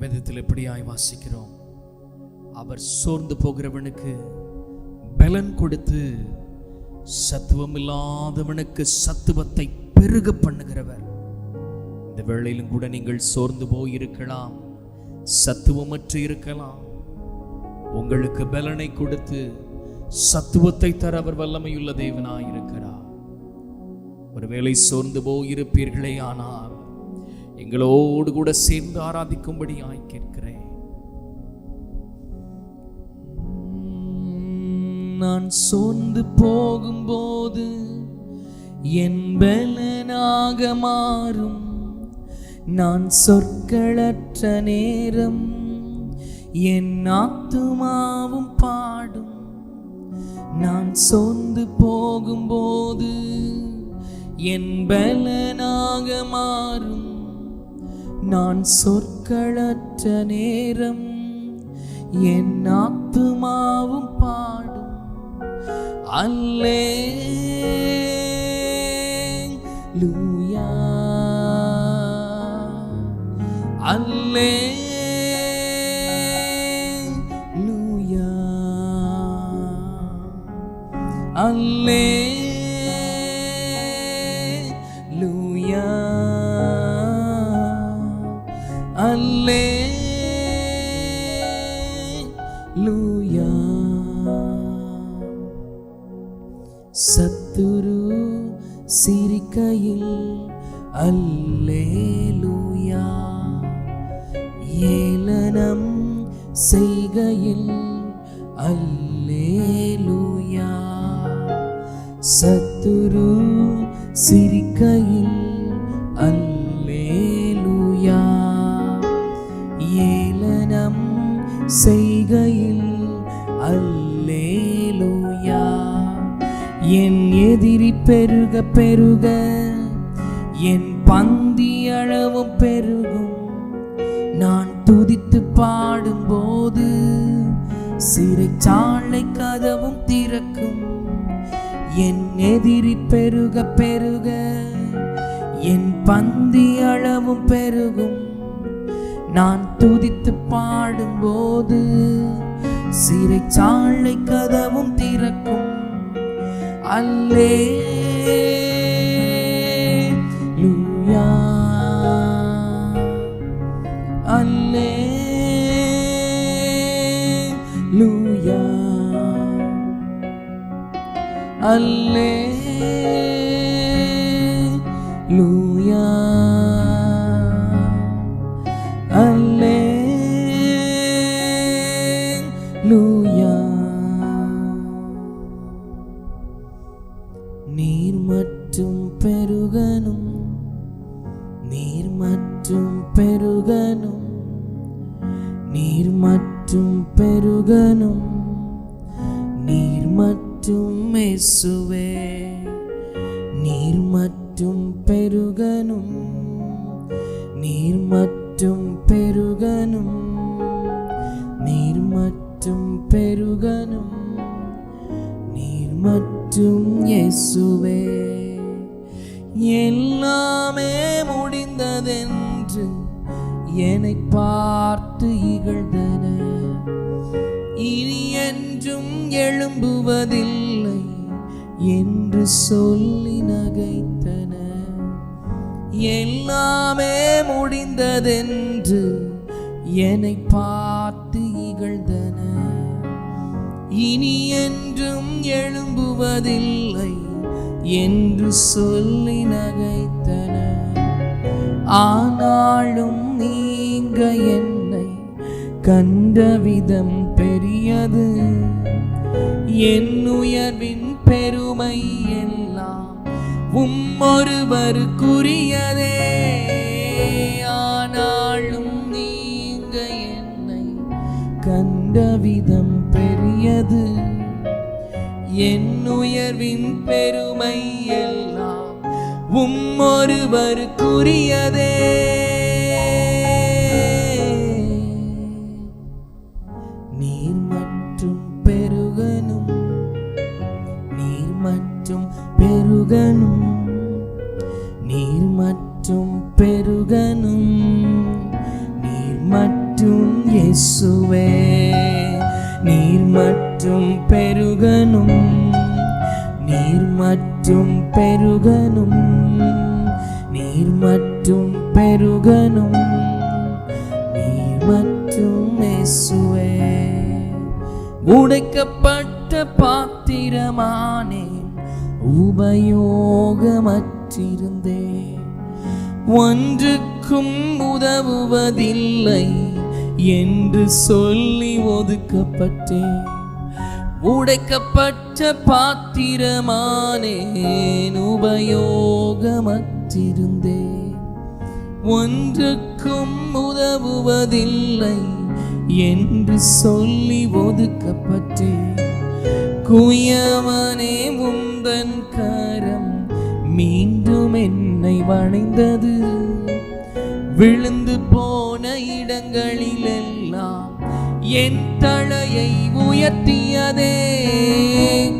வேதத்தில் எப்படியாய் வாசிக்கிறோம், அவர் சோர்ந்து போகிறவனுக்கு பலன் கொடுத்து சத்துவம் இல்லாதவனுக்கு சத்துவத்தை பெருக பண்ணுகிறவர். இந்த வேளையிலும் கூட நீங்கள் சோர்ந்து போயிருக்கலாம், சத்துவமற்று இருக்கலாம். உங்களுக்கு பலனை கொடுத்து சத்துவத்தை தர அவர் வல்லமையுள்ள தேவனாய் இருக்கிறார். ஒருவேளை சோர்ந்து போயிருப்பீர்களே, ஆனால் எங்களோடு கூட சேர்ந்து ஆராதிக்கும்படியாய் கேட்கிறேன். நான் சோர்ந்து போகும்போது என் பலனாக மாறும், நான் சொற்களற்ற நேரம் என் ஆத்துமாவும் பாடும். நான் சோர்ந்து போகும்போது என் பலனாக மாறும், நான் சொற்களற்ற நேரம் என் ஆத்துமாவும் பாடும். அல்லேலூயா, அல்லேலூயா, அல்லேலூயா, அல்லேலூயா. சத்துரு சிரிக்கையில் அல்லேலூயா, ஏளனம் செய்கையில் அல்லேலூயா. சத்துரு சிரிக்கையில் அல்லேலூயா, ஏளனம் செய்கையில் அல்லேலூயா. என் எதிரி பெருக பெருக என் பந்தி அளவும் பெருகும், நான் துதித்து பாடும்போது சிறைச்சாலை கதவும் திறக்கும். என் எதிரி பெருக பெருக என் பந்தி அளவும் பெருகும், நான் துதித்து பாடும்போது சிறைச்சாலை கதவும் திறக்கும். அல்லேலூயா, அல்லேலூயா, அல்லேலூயா, அல்லேலூயா. நீர் மட்டும் பெருகனும், நீர் மட்டும் பெருகனும், நீர் மட்டும் பெருகனும், நீர் மட்டும் இயேசுவே. நீர் மட்டும் பெருகனும், நீர் மட்டும் பெருகனும், நீர் மட்டும் பெருகனும், நீர் மட்டும் இயேசுவே. எல்லாமே முடிந்ததென்று என்னை பார்த்து இகழ்ந்தன, இனி என்றும் எழும்புவதில்லை என்று சொல்லி நகைத்தன. எல்லாமே முடிந்ததென்று என்னை பார்த்து இகழ்ந்தன, இனி என்றும் எழும்புவதில்லை என்று சொல்லி நகைத்தன. ஆனாலும் நீங்க என்னை கண்ட விதம் பெரியது, என் உயர்வின் பெருமை எல்லாம் ஒருவருக்குரியதே. ஆனாலும் நீங்க என்னை கண்ட விதம் பெரியது, என் உயர்வின் பெருமை எல்லாம் ஒருவருக்குரியதே. நீர் மட்டும் பெருகனும், நீர் மட்டும் பெருகனும், நீர் மட்டும் பெருகனும், நீர் மட்டும் பெருகனும், நீர் மட்டும் பெருகனும், நீர் மட்டும் பெருகனும், நீர் மட்டும் இயேசுவே. உடைக்கப்பட்ட பாத்திரமானேன், உபயோகமற்றிருந்தேன், ஒன்றுக்கும் உதவுவதில்லை என்று சொல்லி ஒதுக்கப்பட்டேன். உடைக்கப்பட்ட பாத்திரமானேன், உபயோகமற்றிருந்தேன், ஒன்றுக்கும் உதவுவதில்லை என்று சொல்லி ஒதுக்கப்பட்டேன். குயவனே உந்தன் கரம் மீண்டும் என்னை வணைந்தது, விழுந்து போன இடங்களிலெல்லாம் என் தலையை உயர்த்தியதே.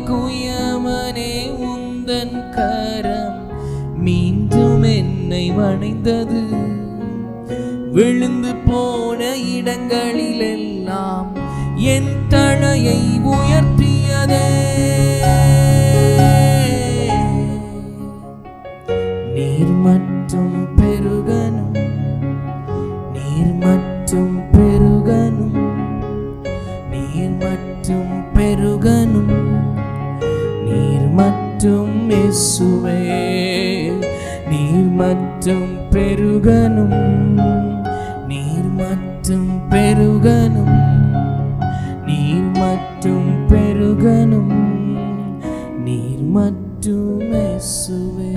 குயவனே உந்தன் கரம் மீண்டும் என்னை வணைந்தது, விழுந்து போன இடங்களிலெல்லாம் என் தலையை உயர்த்தியதே. நீர் மட்டும் பெருகனும், நீர் மட்டும் பெருகனும், நீர் மட்டும் பெருகனும், நீர் மட்டும் இயேசுவே. நீர் மட்டும் பெருகனும், நீர் மட்டும் பெருகனும், நீர் மட்டும் பெருகனும், நீர் மட்டும் இயேசுவே.